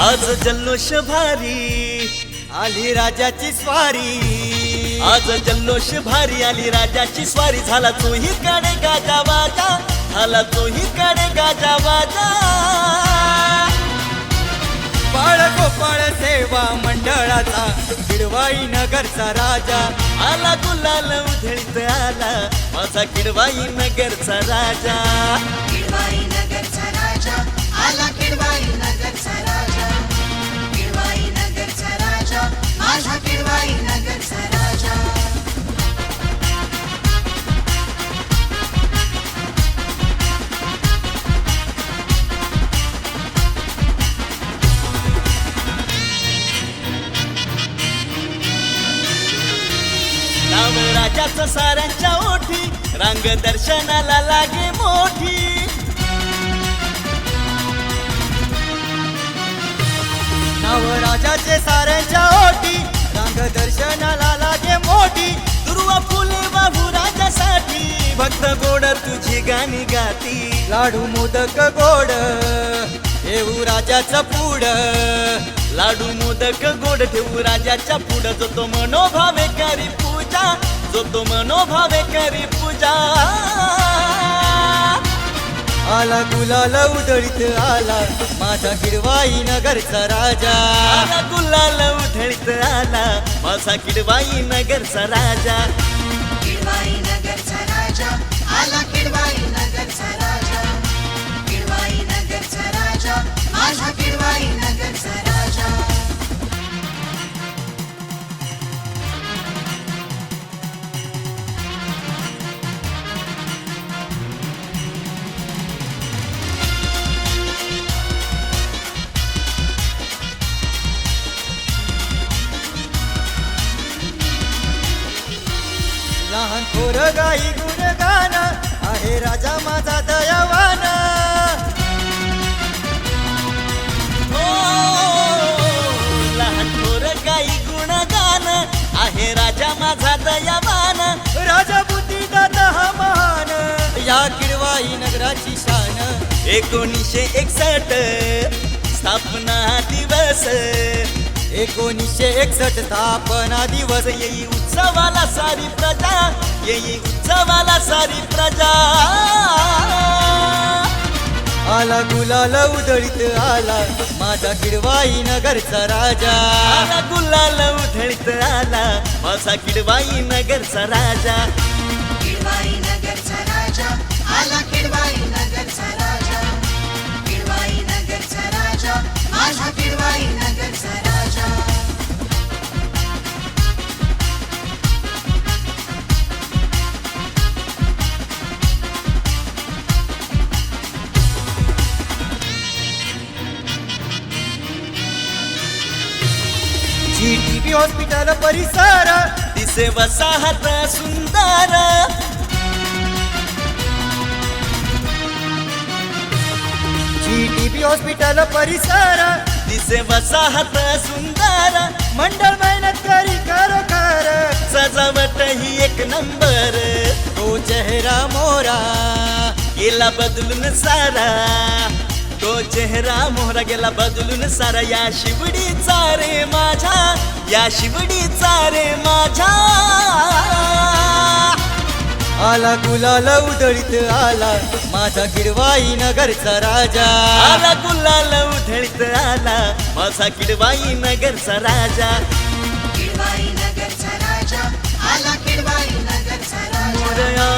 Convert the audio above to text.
आज जल्लोष भारी आली राजाची स्वारी, आज जल्लोष भारी आली राजाची स्वारी, झाला तोही कडे गाजा वाजा, झाला तोही कडे गाजा वाजा. बाळ गोपाळ सेवा मंडळाचा किडवाई नगरचा राजा, आला गुलाल उधळीत आला माझा किडवाई नगरचा राजा. किडवाई नगरचा राजा आला, किडवाई नगरचा राजा, किडवाई नगरचा राजा, माझा किडवाई नगरचा राजा. नाव राजाचं साऱ्यांच्या ओठी, रांग दर्शनाला लागे मोठी. नाव राजाचे साऱ्यांच्या ओटी, रांग दर्शनाला लागे मोठी. दुर्वा फुले बाबू राजासाठी, भक्त गोड तुझी गाणी गाती. लाडू मोदक गोड येऊ राजाचं पुढ, लाडू मोदक गोड ठेवू राजाच्या पुढं, जो तो मनोभावे करी पूजा, जो तो मनोभावे करी पूजा. आला गुलाल उधळीत आला माझा किडवाई नगरचा राजा, आला गुलाल उधळीत आला माझा किडवाई नगरचा राजा. किडवाई नगरचा राजा आला, किडवाई नगरचा राजा, किडवाई नगरचा राजा, माझा किडवाई नगरचा राजा. लहान थोर गाई गुणगान आहे राजा माझा दयावान. हो लहान थोर गाई गुणगान आहे राजा माझा दयावान. राजा बुद्धिदाता हा महान, या किडवाई नगराची शान. 1961 स्थापना दिवस, 1961 स्थापना दिवस. येई उत्सवाला सारी प्रजा, येई उत्सवाला सारी प्रजा. आला गुलाल उधळीत आला माझा किडवाई नगरचा राजा, आला गुलाल उधळीत आला माझा किडवाई नगरचा राजा. किडवाई नगरचा राजा आला, किडवाई नगरचा राजा, किडवाई नगरचा राजा, माझा किडवाई नगरचा राजा. GTB हॉस्पिटल परिसर दिसे वसाहत सुंदर, GTB हॉस्पिटल परिसर दिसे वसाहत सुंदर. मंडळ मेहनत करी खरोखर, सजावट ही एक नंबर, तो चेहरा मोरा गेला बदलून सारा, तो चेहरा मोहरा गेला बदलून सारा. या शिवडीचा रे माझ्या, या शिवडीचा रे माझ्या. आला गुलाल उधळीत आला माझा किडवाई नगरचा राजा, आला गुलाल उधळीत आला माझा किडवाई नगरचा राजा. किडवाई नगरचा राजा आला, किडवाई नगरचा राजा. मोरया